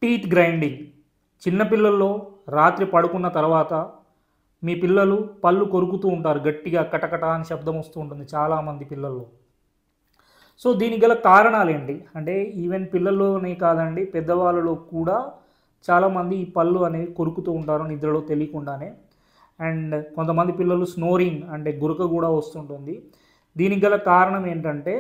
Teeth grinding. చిన్నపిల్లల్లో రాత్రి పడుకున్న తర్వాత మీ పిల్లలు పళ్ళు కొరుకుతూ ఉంటారు, గట్టిగా కటకట అని శబ్దం వస్తూ ఉంటుంది చాలామంది పిల్లల్లో. సో దీనికి గల కారణాలేంటి అంటే ఈవెన్ పిల్లల్లోనే కాదండి, పెద్దవాళ్ళలో కూడా చాలామంది ఈ పళ్ళు అనేవి కొరుకుతూ ఉంటారు నిద్రలో తెలియకుండానే. అండ్ కొంతమంది పిల్లలు స్నోరింగ్ అంటే గురక కూడా వస్తుంటుంది. దీనికి గల కారణం ఏంటంటే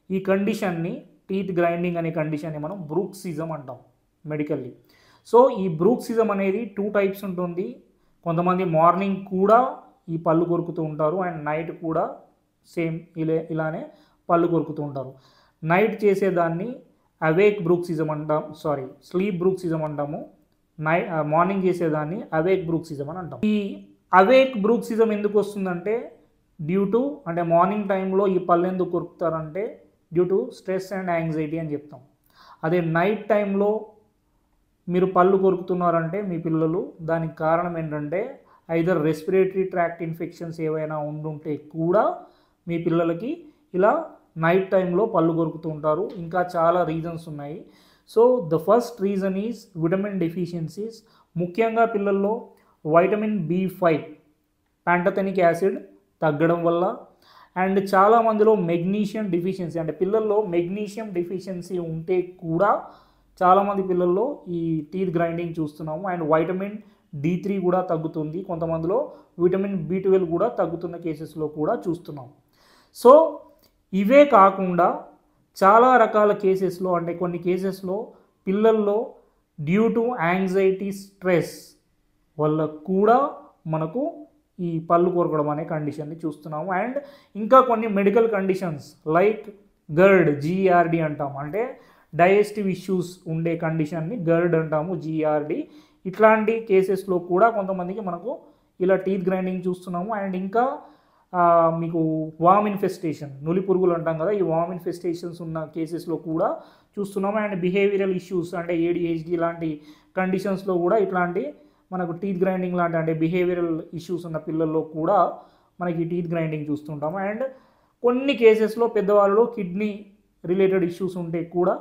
ఈ కండిషన్ని, టీత్ గ్రైండింగ్ అనే కండిషన్ని మనం బ్రూక్సిజం అంటాం మెడికల్లీ. సో ఈ బ్రూక్సిజం అనేది 2 టైప్స్ ఉంటుంది. కొంతమంది మార్నింగ్ కూడా ఈ పళ్ళు కొరుకుతూ ఉంటారు అండ్ నైట్ కూడా సేమ్ ఇలానే పళ్ళు కొరుకుతూ ఉంటారు. నైట్ చేసేదాన్ని అవేక్ బ్రూక్సిజం అంటాం, స్లీప్ బ్రూక్సిజం అంటాము. మార్నింగ్ చేసేదాన్ని అవేక్ బ్రూక్సిజం అని అంటాం. ఈ అవేక్ బ్రూక్సిజం ఎందుకు వస్తుందంటే అంటే మార్నింగ్ టైంలో ఈ పళ్ళు ఎందుకు కొరుకుతారంటే due to stress and anxiety అని చెప్తాం. అదే నైట్ టైంలో మీరు పళ్ళు కొరుకుతున్నారంటే మీ పిల్లలు, దానికి కారణం ఏంటంటే ఐదర్ రెస్పిరేటరీ ట్రాక్ట్ ఇన్ఫెక్షన్స్ ఏవైనా ఉండుంటే కూడా మీ పిల్లలకి ఇలా నైట్ టైంలో పళ్ళు కొరుకుతూ ఉంటారు. ఇంకా చాలా రీజన్స్ ఉన్నాయి. So the first reason is vitamin deficiencies. ముఖ్యంగా పిల్లల్లో వైటమిన్ B5 ప్యాంటథెనిక్ యాసిడ్ తగ్గడం వల్ల, అండ్ చాలామందిలో మెగ్నీషియం డెఫిషియన్సీ అంటే పిల్లల్లో మెగ్నీషియం డెఫిషియన్సీ ఉంటే కూడా చాలామంది పిల్లల్లో ఈ టీత్ గ్రైండింగ్ చూస్తున్నాము. అండ్ వైటమిన్ D3 కూడా తగ్గుతుంది, కొంతమందిలో విటమిన్ B12 కూడా తగ్గుతున్న కేసెస్లో కూడా చూస్తున్నాం. సో ఇవే కాకుండా చాలా రకాల కేసెస్లో అంటే కొన్ని కేసెస్లో పిల్లల్లో డ్యూ టు యాంగ్జైటీ స్ట్రెస్ వల్ల కూడా మనకు ఈ పళ్ళు కొరకడం అనే కండిషన్ని చూస్తున్నాము. అండ్ ఇంకా కొన్ని మెడికల్ కండిషన్స్ లైక్ GERD అంటాము, అంటే డైజెస్టివ్ ఇష్యూస్ ఉండే కండిషన్ని గర్డ్ అంటాము, GERD. ఇట్లాంటి కేసెస్లో కూడా కొంతమందికి మనకు ఇలా టీత్ గ్రైండింగ్ చూస్తున్నాము. అండ్ ఇంకా మీకు వామ్ ఇన్ఫెస్టేషన్, నులి పురుగులు అంటాం కదా, ఈ వామ్ ఇన్ఫెస్టేషన్స్ ఉన్న కేసెస్లో కూడా చూస్తున్నాము. అండ్ బిహేవియరల్ ఇష్యూస్ అంటే ADHD లాంటి కండిషన్స్లో కూడా ఇట్లాంటి మనకు టీత్ గ్రైండింగ్ లాంటి అంటే బిహేవియరల్ ఇష్యూస్ ఉన్న పిల్లల్లో కూడా మనకి టీత్ గ్రైండింగ్ చూస్తుంటాము. అండ్ కొన్ని కేసెస్లో పెద్దవాళ్ళలో కిడ్నీ రిలేటెడ్ ఇష్యూస్ ఉంటే కూడా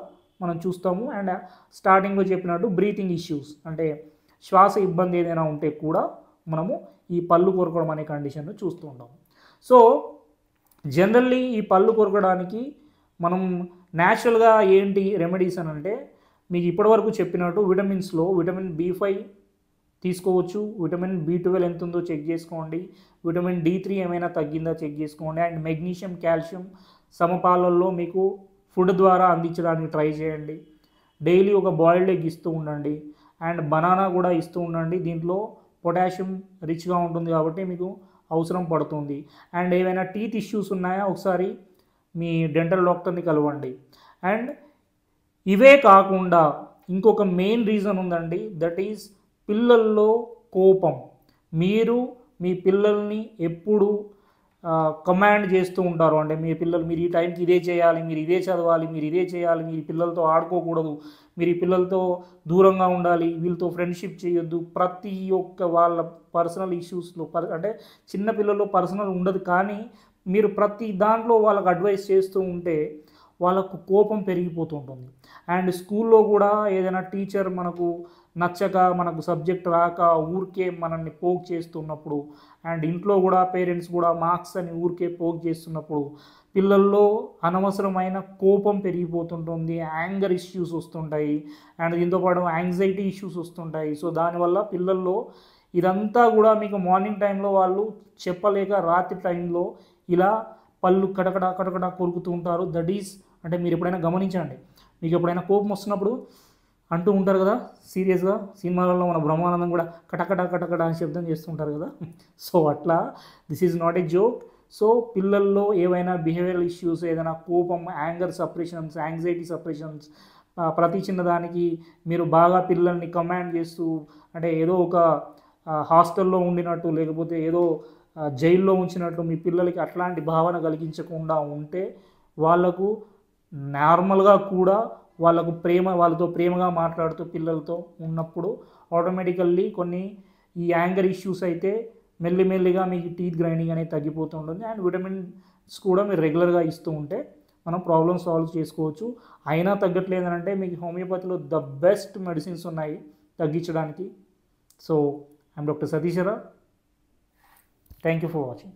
మనం చూస్తాము. అండ్ స్టార్టింగ్లో చెప్పినట్టు బ్రీతింగ్ ఇష్యూస్ అంటే శ్వాస ఇబ్బంది ఏదైనా ఉంటే కూడా మనము ఈ పళ్ళు కొరకడం అనే కండిషన్ను చూస్తూ ఉంటాము. సో జనరల్లీ ఈ పళ్ళు కొరకడానికి మనం న్యాచురల్గా ఏంటి రెమెడీస్ అని అంటే మీకు ఇప్పటివరకు చెప్పినట్టు విటమిన్స్లో విటమిన్ B5 తీసుకోవచ్చు, విటమిన్ B12 ఎంత ఉందో చెక్ చేసుకోండి, విటమిన్ D3 ఏమైనా తగ్గిందా చెక్ చేసుకోండి, అండ్ మెగ్నీషియం కాల్షియం సమపాలల్లో మీకు ఫుడ్ ద్వారా అందించడానికి ట్రై చేయండి. డైలీ ఒక బాయిల్డ్ ఎగ్ ఇస్తూ ఉండండి, అండ్ బనానా కూడా ఇస్తూ ఉండండి. దీంట్లో పొటాషియం రిచ్గా ఉంటుంది కాబట్టి మీకు అవసరం పడుతుంది. అండ్ ఏవైనా టీత్ ఇష్యూస్ ఉన్నాయా ఒకసారి మీ డెంటల్ డాక్టర్ని కలవండి. అండ్ ఇవే కాకుండా ఇంకొక మెయిన్ రీజన్ ఉందండి, దట్ ఈజ్ పిల్లల్లో కోపం. మీరు మీ పిల్లల్ని ఎప్పుడు కమాండ్ చేస్తూ ఉంటారు అంటే మీరు ఈ టైంకి ఇదే చేయాలి, మీరు ఇదే చదవాలి, మీరు ఇదే చేయాలి, మీరు పిల్లలతో ఆడుకోకూడదు, మీరు ఈ పిల్లలతో దూరంగా ఉండాలి, వీళ్ళతో ఫ్రెండ్షిప్ చేయొద్దు, ప్రతి ఒక్క వాళ్ళ పర్సనల్ ఇష్యూస్లో అంటే చిన్నపిల్లల్లో పర్సనల్ ఉండదు కానీ మీరు ప్రతి దాంట్లో వాళ్ళకు అడ్వైస్ చేస్తూ ఉంటే వాళ్ళకు కోపం పెరిగిపోతూ ఉంటుంది. అండ్ స్కూల్లో కూడా ఏదైనా టీచర్ మనకు నచ్చక, మనకు సబ్జెక్ట్ రాక ఊరికే మనల్ని పోక్ చేస్తున్నప్పుడు, అండ్ ఇంట్లో కూడా పేరెంట్స్ కూడా మార్క్స్ అని ఊరికే పోక్ చేస్తున్నప్పుడు పిల్లల్లో అనవసరమైన కోపం పెరిగిపోతుంటుంది, యాంగర్ ఇష్యూస్ వస్తుంటాయి, అండ్ దీంతోపాటు యాంగ్జైటీ ఇష్యూస్ వస్తుంటాయి. సో దానివల్ల పిల్లల్లో ఇదంతా కూడా మీకు మార్నింగ్ టైంలో వాళ్ళు చెప్పలేక రాత్రి టైంలో ఇలా పళ్ళు కటకట కటకట కొరుకుతూ ఉంటారు. దట్ ఈస్ అంటే మీరు ఎప్పుడైనా గమనించండి, మీకు ఎప్పుడైనా కోపం వస్తున్నప్పుడు అంటూ ఉంటారు కదా సీరియస్గా, సినిమాలలో మన బ్రహ్మానందం కూడా కటకట కటకట అని శబ్దం చేస్తుంటారు కదా. సో అట్లా this is not a joke. So పిల్లల్లో ఏవైనా బిహేవియరల్ ఇష్యూస్, ఏదైనా కోపం, యాంగర్ సప్రెషన్స్, యాంగ్జైటీ సప్రెషన్స్, ప్రతి చిన్నదానికి మీరు బాగా పిల్లల్ని కమాండ్ చేస్తూ అంటే ఏదో ఒక హాస్టల్లో ఉండినట్టు లేకపోతే ఏదో జైల్లో ఉంచినట్టు మీ పిల్లలకి అట్లాంటి భావన కలిగించకుండా ఉంటే వాళ్ళకు నార్మల్గా కూడా వాళ్ళతో ప్రేమగా మాట్లాడుతూ పిల్లలతో ఉన్నప్పుడు ఆటోమేటికల్లీ కొన్ని ఈ యాంగర్ ఇష్యూస్ అయితే మెల్లిమెల్లిగా మీకు టీత్ గ్రైండింగ్ అనేది తగ్గిపోతూ ఉంటుంది. అండ్ విటమిన్స్ కూడా మీరు రెగ్యులర్గా ఇస్తూ ఉంటే మనం ప్రాబ్లమ్ సాల్వ్ చేసుకోవచ్చు. అయినా తగ్గట్లేదనంటే మీకు హోమియోపతిలో ద బెస్ట్ మెడిసిన్స్ ఉన్నాయి తగ్గించడానికి. So I'm doctor Satishwara. Thank you for watching.